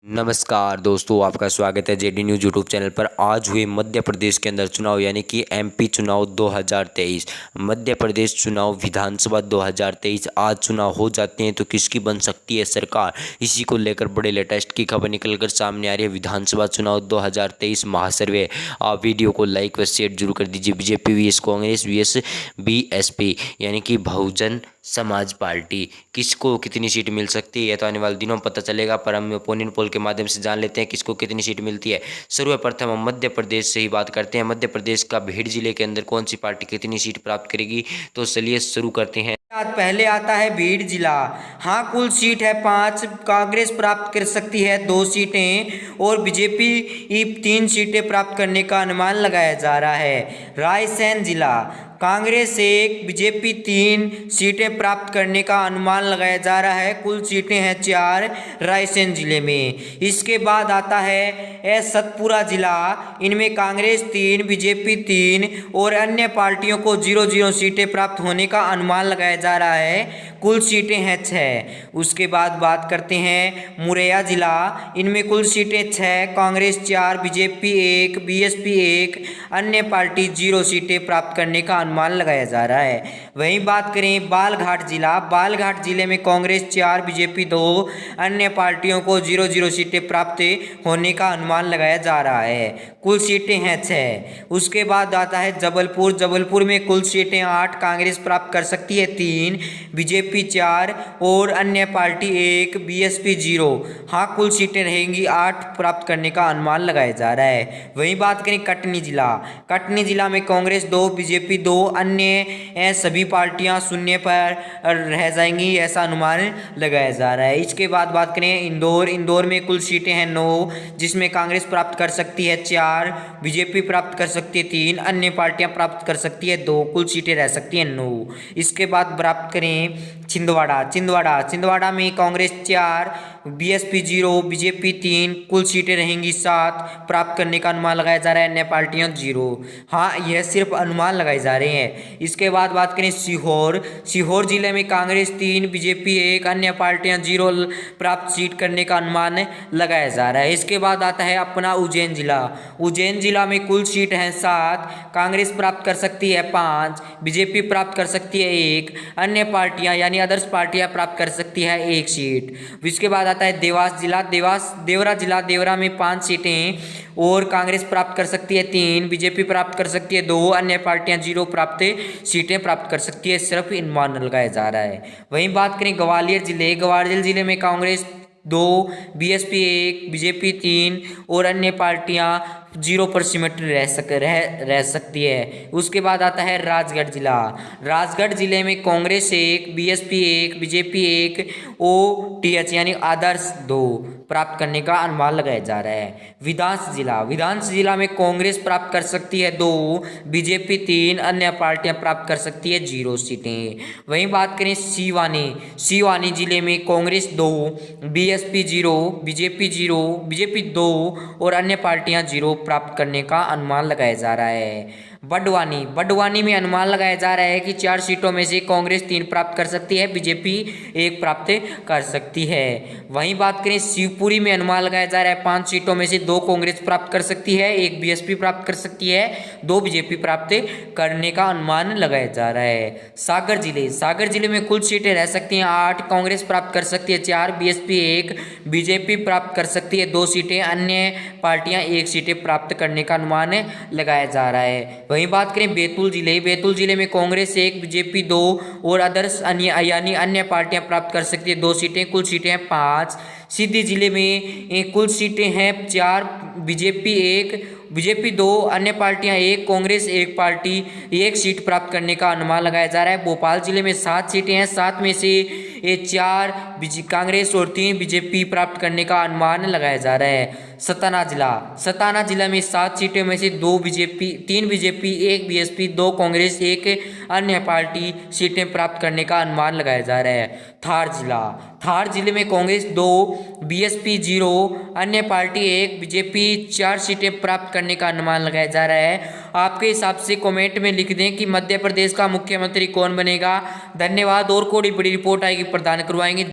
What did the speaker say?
नमस्कार दोस्तों, आपका स्वागत है जेडी न्यूज़ यूट्यूब चैनल पर। आज हुए मध्य प्रदेश के अंदर चुनाव यानी कि एमपी चुनाव 2023, मध्य प्रदेश चुनाव विधानसभा 2023 आज चुनाव हो जाते हैं तो किसकी बन सकती है सरकार, इसी को लेकर बड़े लेटेस्ट की खबर निकलकर सामने आ रही है। विधानसभा चुनाव 2023 महासर्वे, आप वीडियो को लाइक व शेयर जरूर कर दीजिए। BJP vs Congress vs BSP यानी कि बहुजन समाज पार्टी, किसको कितनी सीट मिल सकती है यह तो आने वाले दिनों में पता चलेगा, पर हम ओपिनियन पोल के माध्यम से जान लेते हैं किसको कितनी सीट मिलती है। सर्वप्रथम हम मध्य प्रदेश से ही बात करते हैं। मध्य प्रदेश का भीड़ जिले के अंदर कौन सी पार्टी कितनी सीट प्राप्त करेगी, तो चलिए शुरू करते हैं। पहले आता है भीड़ जिला। हाँ, कुल सीट है 5। कांग्रेस प्राप्त कर सकती है 2 सीटें और बीजेपी 3 सीटें प्राप्त करने का अनुमान लगाया जा रहा है। रायसेन जिला, कांग्रेस 1 बीजेपी 3 सीटें प्राप्त करने का अनुमान लगाया जा रहा है। कुल सीटें हैं 4 रायसेन जिले में। इसके बाद आता है सतपुरा जिला। इनमें कांग्रेस 3 बीजेपी 3 और अन्य पार्टियों को 0-0 सीटें प्राप्त होने का अनुमान लगाया जा रहा है। कुल सीटें हैं 6। उसके बाद बात करते हैं मुरैया जिला। इनमें कुल सीटें 6, कांग्रेस 4 बीजेपी 1 बीएसपी 1 अन्य पार्टी 0 सीटें प्राप्त करने का अनुमान लगाया जा रहा है। वहीं बात करें बालघाट जिला। बालघाट जिले में कांग्रेस 4 बीजेपी 2 अन्य पार्टियों को 0-0 सीटें प्राप्त होने का अनुमान लगाया जा रहा है। कुल सीटें हैं 6। उसके बाद आता है जबलपुर। जबलपुर में कुल सीटें 8, कांग्रेस प्राप्त कर सकती है 3 बीजेपी 4 और अन्य पार्टी 1 बीएसपी 0। हाँ, कुल सीटें रहेंगी 8 प्राप्त करने का अनुमान लगाया जा रहा है। वहीं बात करें कटनी जिला। कटनी जिला में कांग्रेस 2 बीजेपी 2 अन्य सभी पार्टियां शून्य पर रह जाएंगी, ऐसा अनुमान लगाया जा रहा है। इसके बाद बात करें इंदौर। इंदौर में कुल सीटें हैं 9, जिसमें कांग्रेस प्राप्त कर सकती है 4, बीजेपी प्राप्त कर सकती है 3, अन्य पार्टियां प्राप्त कर सकती है 2, कुल सीटें रह सकती हैं 9। इसके बाद प्राप्त करें छिंदवाड़ा। छिंदवाड़ा में कांग्रेस 4 बीएसपी 0 बीजेपी 3 कुल सीटें रहेंगी 7 प्राप्त करने का अनुमान लगाया जा रहा है, अन्य पार्टियां 0। हाँ, यह सिर्फ अनुमान लगाए जा रहे हैं। इसके बाद बात करें सीहोर। सीहोर जिले में कांग्रेस 3 बीजेपी 1 अन्य पार्टियां 0 प्राप्त सीट करने का अनुमान लगाया जा रहा है। इसके बाद आता है अपना उज्जैन जिला। उज्जैन जिला में कुल सीट हैं 7, कांग्रेस प्राप्त कर सकती है 5, बीजेपी प्राप्त कर सकती है 1, अन्य पार्टियां यानी अदर्स पार्टियां प्राप्त कर सकती है 1 सीट। इसके बाद आता है देवास जिला। देवरा जिला। देवरा में 5 सीटें और कांग्रेस प्राप्त कर सकती है 3, बीजेपी प्राप्त कर सकती है 2, अन्य पार्टियां 0 प्राप्त सीटें प्राप्त कर सकती है, सिर्फ अनुमान लगाया जा रहा है। वहीं बात करें ग्वालियर जिले। ग्वालियर जिले में कांग्रेस 2 बीएसपी 1 बीजेपी 3 और अन्य पार्टियां 0 पर सिमट रह सकती है। उसके बाद आता है राजगढ़ जिला। राजगढ़ जिले में कांग्रेस 1 बीएसपी 1 बीजेपी 1 ओटीएच यानी आदर्श 2 प्राप्त करने का अनुमान लगाया जा रहा है। विधानसभा जिला। विधानसभा जिला में कांग्रेस प्राप्त कर सकती है 2, बीजेपी 3 अन्य पार्टियां प्राप्त कर सकती है 0 सीटें। वहीं बात करें सिवानी। सिवानी जिले में कांग्रेस 2 बीएसपी 0 बीजेपी 0 बीजेपी 2 और अन्य पार्टियां 0 प्राप्त करने का अनुमान लगाया जा रहा है। बड़वानी में अनुमान लगाया जा रहा है कि 4 सीटों में से कांग्रेस 3 प्राप्त कर सकती है, बीजेपी 1 प्राप्त कर सकती है। वहीं बात करें शिवपुरी में अनुमान लगाया जा रहा है 5 सीटों में से 2 कांग्रेस प्राप्त कर सकती है, 1 बीएसपी प्राप्त कर सकती है, 2 बीजेपी प्राप्त करने का अनुमान लगाया जा रहा है। सागर जिले में कुल सीटें रह सकती हैं 8, कांग्रेस प्राप्त कर सकती है 4, बीएसपी 1 बीजेपी प्राप्त कर सकती है 2 सीटें, अन्य पार्टियां 1 सीटें प्राप्त करने का अनुमान लगाया जा रहा है। वहीं बात करें बैतूल जिले में कांग्रेस 1 बीजेपी 2 और अदर्स यानी अन्य पार्टियां प्राप्त कर सकती है 2 सीटें, कुल सीटें हैं 5। सीधी जिले में कुल सीटें हैं 4, बीजेपी 1 बीजेपी 2 अन्य पार्टियां 1, कांग्रेस 1 पार्टी 1 सीट प्राप्त करने का अनुमान लगाया जा रहा है। भोपाल जिले में 7 सीटें हैं, 7 में से 4 कांग्रेस और 3 बीजेपी प्राप्त करने का अनुमान लगाया जा रहा है। सताना जिला में 7 सीटों में से 3 बीजेपी 1 बीएसपी 2 कांग्रेस 1 अन्य पार्टी सीटें प्राप्त करने का अनुमान लगाया जा रहा है। थार जिले में कांग्रेस 2 बीएसपी 0 अन्य पार्टी 1 बीजेपी 4 सीटें प्राप्त करने का अनुमान लगाया जा रहा है। आपके हिसाब से कमेंट में लिख दें कि मध्य प्रदेश का मुख्यमंत्री कौन बनेगा। धन्यवाद। और कोई बड़ी रिपोर्ट आएगी प्रदान करवाएंगे।